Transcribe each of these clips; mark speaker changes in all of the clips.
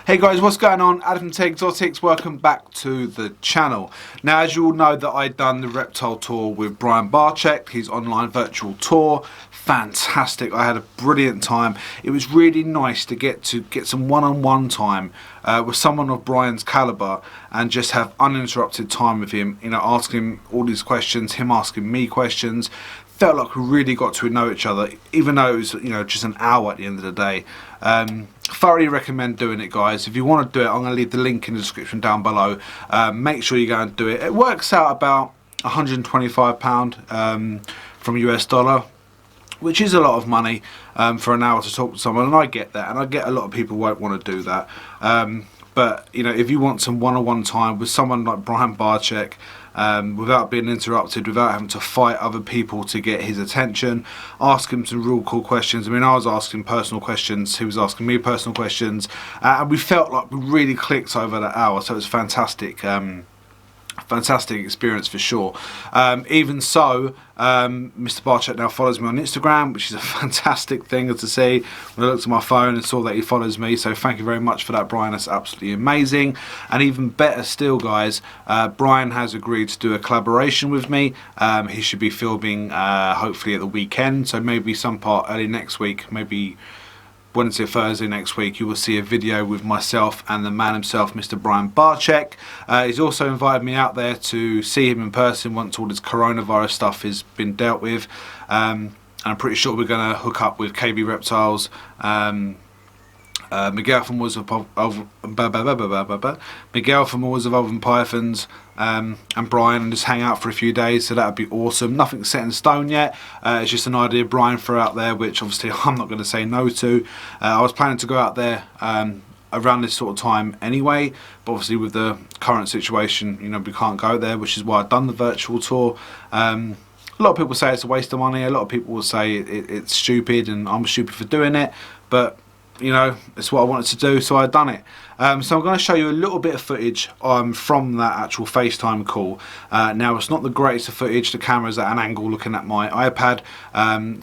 Speaker 1: Hey guys, what's going on? Adam from Tech Exotics, welcome back to the channel. Now, as you all know, that I'd done the reptile tour with Barcyzk, his online virtual tour. Fantastic. I had a brilliant time. It was really nice to get some one-on-one time with someone of Brian's caliber and just have uninterrupted time with him, you know, asking him all these questions, him asking me questions. Felt like we really got to know each other, even though it was, you know, just an hour at the end of the day. Thoroughly recommend doing it, guys. If you want to do it, I'm going to leave the link in the description down below. Make sure you go and do it. It works out about £125 from US dollar, which is a lot of money for an hour to talk to someone, and I get that, and I get a lot of people won't want to do that. But you know, if you want some one-on-one time with someone like Barcyzk, without being interrupted, without having to fight other people to get his attention, ask him some real cool questions. I mean, I was asking personal questions, he was asking me personal questions, and we felt like we really clicked over that hour, so it was fantastic. Fantastic experience for sure. Even so, Mr. Barcyzk now follows me on Instagram, which is a fantastic thing to see. When I looked at my phone and saw that he follows me, so thank you very much for that, Brian. That's absolutely amazing. And even better still, guys, Brian has agreed to do a collaboration with me. He should be filming hopefully at the weekend, so maybe some part early next week, maybe Wednesday or Thursday next week, you will see a video with myself and the man himself, Mr. Barcyzk. He's also invited me out there to see him in person once all this coronavirus stuff has been dealt with. I'm pretty sure we're going to hook up with KB Reptiles, Miguel from Woods of Evolving Pythons, and Brian, and just hang out for a few days. So that would be awesome. Nothing set in stone yet. It's just an idea Brian threw out there, which obviously I'm not going to say no to. I was planning to go out there around this sort of time anyway, but obviously with the current situation, you know, we can't go there, which is why I've done the virtual tour. A lot of people say it's a waste of money. A lot of people will say it's stupid and I'm stupid for doing it, but you know, it's what I wanted to do, so I've done it. So I'm going to show you a little bit of footage from that actual FaceTime call. Now, it's not the greatest of footage. The camera's at an angle looking at my iPad,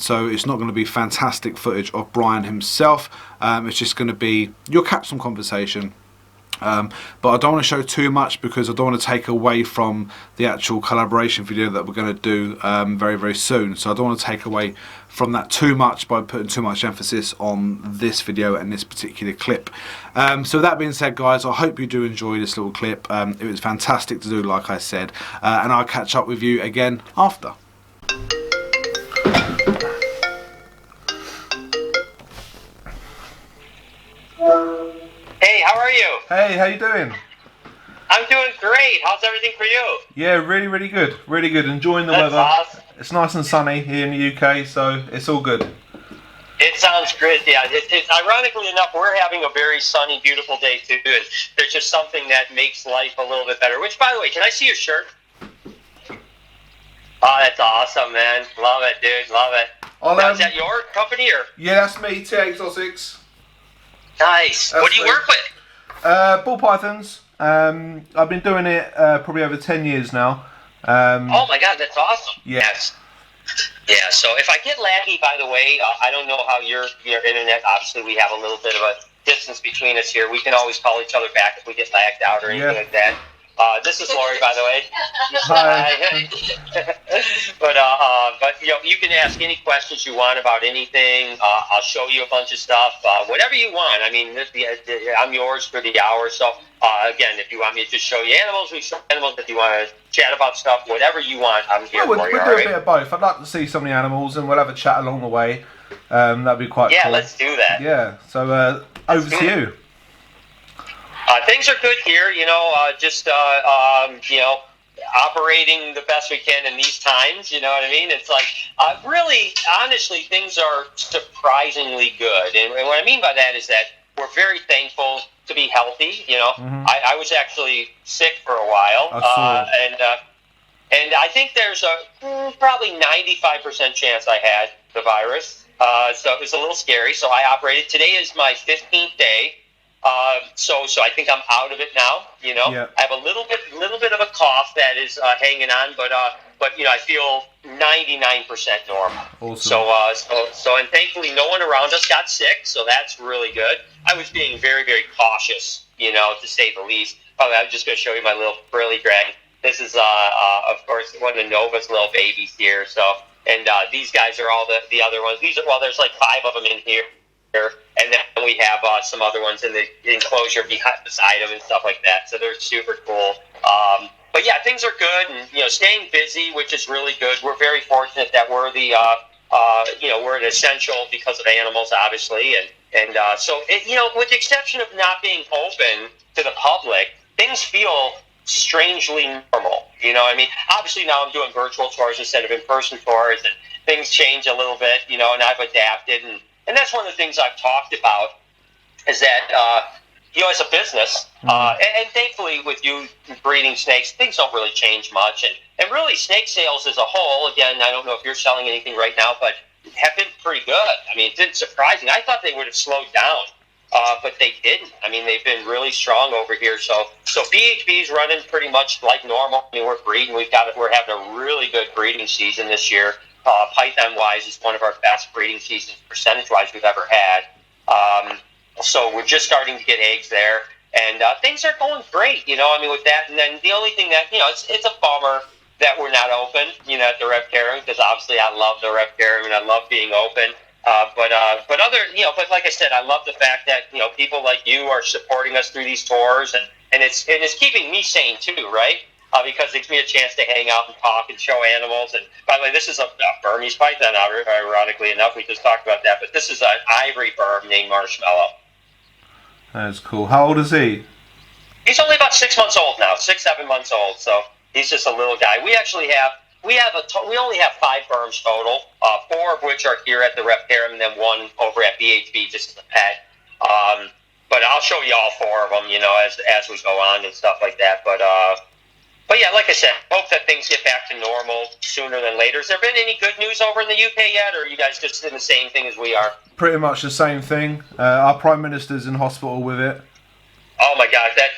Speaker 1: so it's not going to be fantastic footage of Brian himself. It's just going to be, you'll catch some conversation. But I don't want to show too much because I don't want to take away from the actual collaboration video that we're going to do very, very soon. So I don't want to take away from that too much by putting too much emphasis on this video and this particular clip. So that being said, guys, I hope you do enjoy this little clip. It was fantastic to do, like I said, and I'll catch up with you again after.
Speaker 2: Hey, how are you?
Speaker 1: Hey, how you doing?
Speaker 2: I'm doing great. How's everything for you?
Speaker 1: Yeah, really, really good. Really good. Enjoying the weather.
Speaker 2: Awesome.
Speaker 1: It's nice and sunny here in the UK, so it's all good.
Speaker 2: It sounds great. Yeah, it's ironically enough, we're having a very sunny, beautiful day too, and there's just something that makes life a little bit better. Which, by the way, can I see your shirt? Oh, that's awesome, man. Love it, dude. Love it. Now, is that your company or?
Speaker 1: Yeah, that's me, Tech Exotics.
Speaker 2: Nice. What do you work with?
Speaker 1: Ball pythons. I've been doing it probably over 10 years now.
Speaker 2: Oh my God, that's awesome.
Speaker 1: Yes.
Speaker 2: Yeah. So if I get laggy, by the way, I don't know how your internet. Obviously, we have a little bit of a distance between us here. We can always call each other back if we get lagged out or anything like that. This is Lori, by the way.
Speaker 1: Hi.
Speaker 2: But you know, you can ask any questions you want about anything. I'll show you a bunch of stuff, whatever you want. I mean, I'm yours for the hour. So again, if you want me to just show you animals, we show animals. If you want to chat about stuff, whatever you want, I'm here for you.
Speaker 1: We'll do a bit of both. I'd like to see some of the animals, and we'll have a chat along the way. That'd be quite cool.
Speaker 2: Yeah, let's do that.
Speaker 1: Yeah. So over to you.
Speaker 2: Things are good here, you know, you know, operating the best we can in these times, you know what I mean? It's like, really, honestly, things are surprisingly good. And what I mean by that is that we're very thankful to be healthy, you know. I was actually sick for a while, and I think there's a probably 95% chance I had the virus, so it was a little scary, so I operated. Today is my 15th day. So I think I'm out of it now, you know. Yeah. I have a little bit of a cough that is hanging on, but but I feel 99% normal.
Speaker 1: Awesome.
Speaker 2: So, and thankfully, no one around us got sick, so that's really good. I was being very, very cautious, to say the least. Oh, I'm just going to show you my little frilly Greg. This is, of course, one of Nova's little babies here. So, and these guys are all the other ones. There's like 5 of them in here. And then we have some other ones in the enclosure beside them and stuff like that. So they're super cool. But yeah, things are good, and staying busy, which is really good. We're very fortunate that we're we're an essential because of animals, obviously, and so with the exception of not being open to the public, things feel strangely normal. Obviously now I'm doing virtual tours instead of in-person tours, and things change a little bit, and I've adapted, and that's one of the things I've talked about is that. As a business, and thankfully with you breeding snakes, things don't really change much. And really, snake sales as a whole, again, I don't know if you're selling anything right now, but have been pretty good. I mean, it's surprising. I thought they would have slowed down, but they didn't. I mean, they've been really strong over here. So BHB is running pretty much like normal. I mean, we're breeding. We're having a really good breeding season this year. Python-wise, is one of our best breeding seasons percentage-wise we've ever had. So we're just starting to get eggs there, and things are going great, with that. And then the only thing that, it's a bummer that we're not open, at the Reptarium, because obviously I love the Reptarium and I love being open. But like I said, I love the fact that, people like you are supporting us through these tours, and it's keeping me sane too, right? Because it gives me a chance to hang out and talk and show animals. And by the way, this is a Burmese python, ironically enough. We just talked about that, but this is an ivory burm named Marshmallow.
Speaker 1: That's cool. How old is he?
Speaker 2: He's only about 6 months old now, 6-7 months old. So he's just a little guy. We only have 5 burms total, 4 of which are here at the Reptarium, and then 1 over at BHB just as a pet. But I'll show you all 4 of them, as we go on and stuff like that. But yeah, like I said, hope that things get back to normal sooner than later. Has there been any good news over in the UK yet, or are you guys just doing the same thing as we are?
Speaker 1: Pretty much the same thing. Our Prime Minister's in hospital with it.
Speaker 2: Oh my gosh, that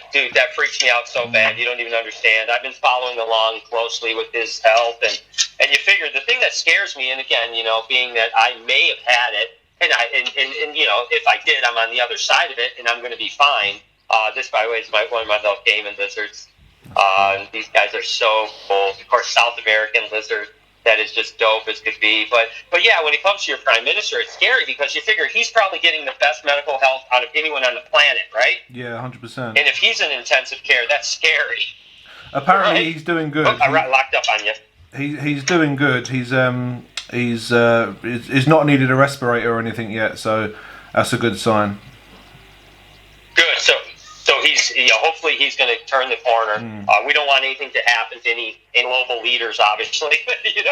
Speaker 2: freaks me out so bad. You don't even understand. I've been following along closely with his health, and you figure the thing that scares me, and again, being that I may have had it, and if I did, I'm on the other side of it, and I'm going to be fine. This, by the way, is one of my little Cayman lizards. These guys are so cool. Of course, South American lizard that is just dope as could be. But yeah, when it comes to your Prime Minister, it's scary because you figure he's probably getting the best medical health out of anyone on the planet, right?
Speaker 1: Yeah, 100%.
Speaker 2: And if he's in intensive care, that's scary.
Speaker 1: Apparently,
Speaker 2: right?
Speaker 1: He's doing good.
Speaker 2: I locked up on you.
Speaker 1: He's doing good. He's not needed a respirator or anything yet, so that's a good sign.
Speaker 2: Good. So he's, hopefully he's going to turn the corner. We don't want anything to happen to any global leaders, obviously, but it's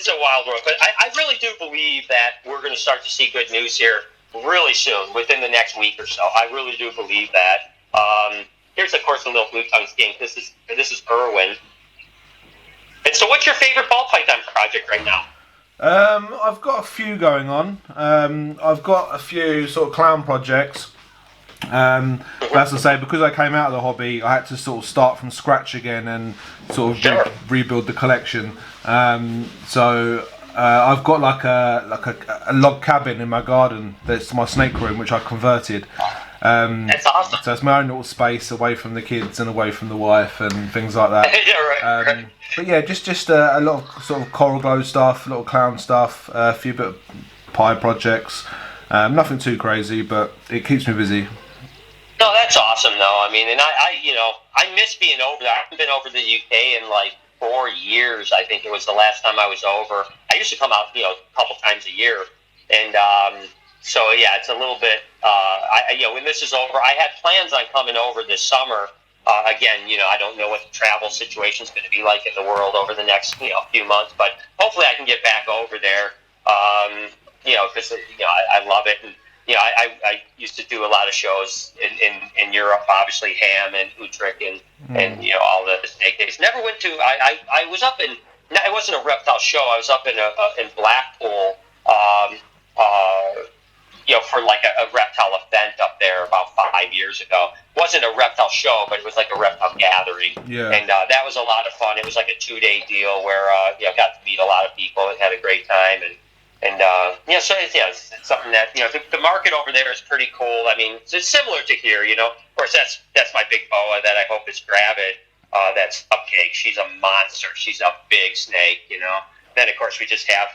Speaker 2: a wild world. But I really do believe that we're going to start to see good news here really soon, within the next week or so. I really do believe that. Here's, of course, the little blue-tongue skink. This is Irwin. And so what's your favorite ball python project right now?
Speaker 1: I've got a few going on. I've got a few sort of clown projects. As I say, because I came out of the hobby, I had to sort of start from scratch again and sort of rebuild the collection. So I've got like a log cabin in my garden. That's my snake room, which I converted.
Speaker 2: That's awesome.
Speaker 1: So it's my own little space away from the kids and away from the wife and things like that.
Speaker 2: Yeah, right.
Speaker 1: But yeah, just a lot of sort of coral glow stuff, a little clown stuff, a few bit of pie projects. Nothing too crazy, but it keeps me busy.
Speaker 2: No, that's awesome though. I mean, and I miss being over there. I haven't been over to the UK in like 4 years. I think it was the last time I was over. I used to come out, a couple times a year, and so yeah, it's a little bit. When this is over, I had plans on coming over this summer. Again, I don't know what the travel situation is going to be like in the world over the next, few months, but hopefully I can get back over there. Because I love it, and I used to do a lot of shows in Europe, obviously Ham and Utrecht and all the snake days. Never went to. I was up in. It wasn't a reptile show. I was up in Blackpool. for like a reptile event up there about 5 years ago. It wasn't a reptile show, but it was like a reptile gathering.
Speaker 1: Yeah.
Speaker 2: And that was a lot of fun. It was like a 2-day deal where got to meet a lot of people and had a great time. So it's something that the market over there is pretty cool. I mean, it's similar to here. Of course, that's my big boa that I hope is gravid. That's Cupcake. She's a monster. She's a big snake. Then of course we just have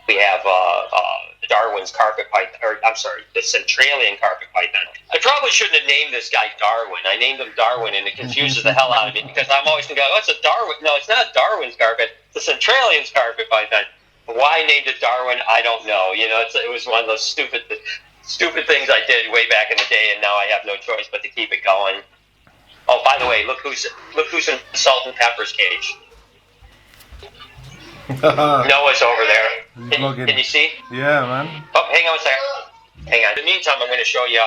Speaker 2: the Darwin's carpet python, or I'm sorry, the Centralian carpet python. I probably shouldn't have named this guy Darwin. I named him Darwin, and it confuses the hell out of me because I'm always thinking, oh, it's a Darwin. No, it's not Darwin's carpet. It's the Centralian's carpet python. Why I named it Darwin, I don't know. It was one of those stupid things I did way back in the day, and now I have no choice but to keep it going. Oh, by the way, look who's in Salt and Pepper's cage. Noah's over there. Can you see?
Speaker 1: Yeah, man.
Speaker 2: Oh, hang on a second. Hang on. In the meantime, I'm going to show you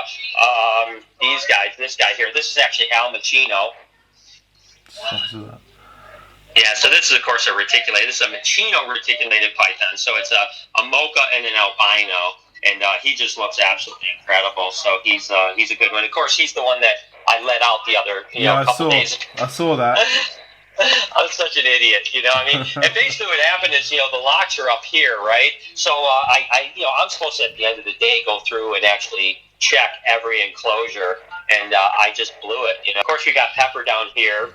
Speaker 2: these guys. This guy here. This is actually Al Machino. Yeah, so this is, of course, a reticulated. This is a Machino reticulated python. So it's a mocha and an albino. And he just looks absolutely incredible. So he's a good one. Of course, he's the one that I let out the other couple days ago.
Speaker 1: I saw that.
Speaker 2: I'm such an idiot, And basically what happened is, the locks are up here, right? So I'm supposed to, at the end of the day, go through and actually check every enclosure, and I just blew it. Of course, we got Pepper down here.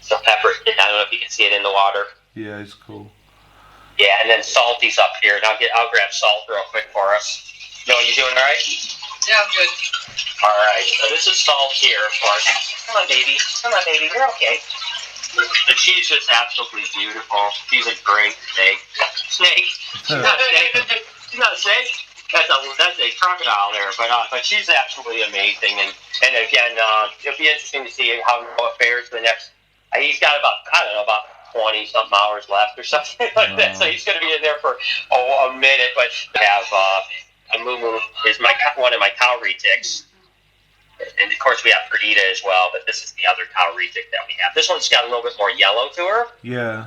Speaker 2: So Pepper, I don't know if you can see it in the water.
Speaker 1: Yeah, it's cool.
Speaker 2: Yeah, and then Salty's up here, and I'll grab Salt real quick for us. You doing all right?
Speaker 3: Yeah, I'm good.
Speaker 2: All right, so this is Salt here, of course. Come on, baby. You're okay. But she's just absolutely beautiful. She's a great snake. She's not a snake. She's not a snake. That's a crocodile there, but she's absolutely amazing. And again, it'll be interesting to see how Noah fares the next. He's got about 20-something hours left or something like that. So he's going to be in there for a minute. But have a Moo is one of my cow retics. And of course we have Perdita as well, but this is the other cow retic that we have. This one's got a little bit more yellow to her.
Speaker 1: Yeah.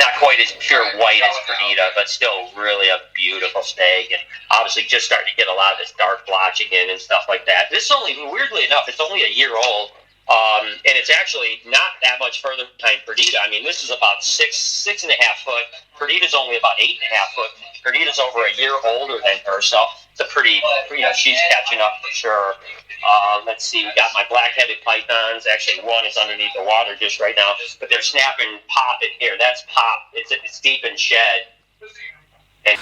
Speaker 2: Not quite as pure white as Perdita, but still really a beautiful snake. And obviously just starting to get a lot of this dark blotching in and stuff like that. This is only, weirdly enough, it's only a year old. And it's actually not that much further behind Perdita. I mean, this is about 6.5 foot. Perdita's only about 8.5 foot. Perdita's over a year older than her, so it's a pretty, she's catching up for sure. Let's see, we got my black-headed pythons. Actually, one is underneath the water just right now, but they're snapping Pop in here. That's Pop. It's deep in shed.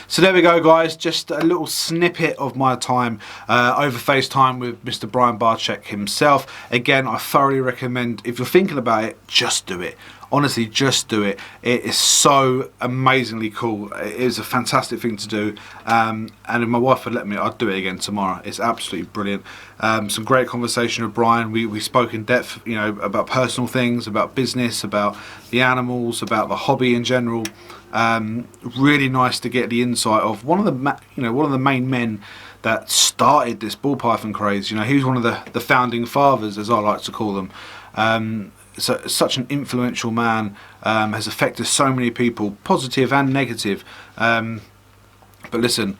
Speaker 1: So there we go, guys, just a little snippet of my time over FaceTime with Mr. Brian Barcyzk himself. Again, I thoroughly recommend, if you're thinking about it, just do it. Honestly, just do it. It is so amazingly cool. It is a fantastic thing to do, and if my wife would let me, I'd do it again tomorrow. It's absolutely brilliant. Some great conversation with Brian. We spoke in depth, about personal things, about business, about the animals, about the hobby in general. Really nice to get the insight of one of the main men that started this ball python craze. He was one of the founding fathers, as I like to call them. So such an influential man, has affected so many people, positive and negative. But listen,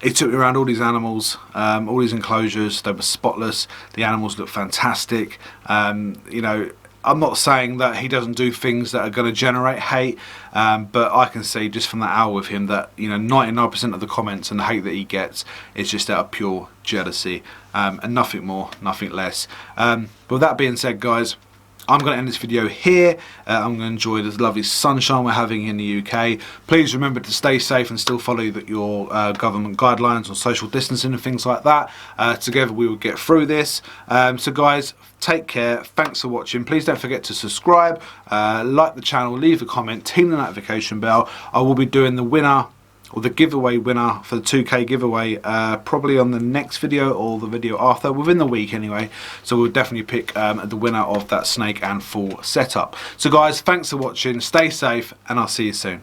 Speaker 1: he took me around all these animals, all these enclosures. They were spotless. The animals look fantastic. I'm not saying that he doesn't do things that are going to generate hate, but I can see just from that hour with him that 99% of the comments and the hate that he gets is just out of pure jealousy, and nothing more, nothing less. But with that being said, guys, I'm going to end this video here. I'm going to enjoy the lovely sunshine we're having in the UK. Please remember to stay safe and still follow your government guidelines on social distancing and things like that. Together we will get through this. So guys, take care. Thanks for watching. Please don't forget to subscribe, like the channel, leave a comment, ting the notification bell. I will be doing the winner, or the giveaway winner for the 2K giveaway, probably on the next video or the video after, within the week anyway. So we'll definitely pick the winner of that snake and full setup. So guys, thanks for watching, stay safe, and I'll see you soon.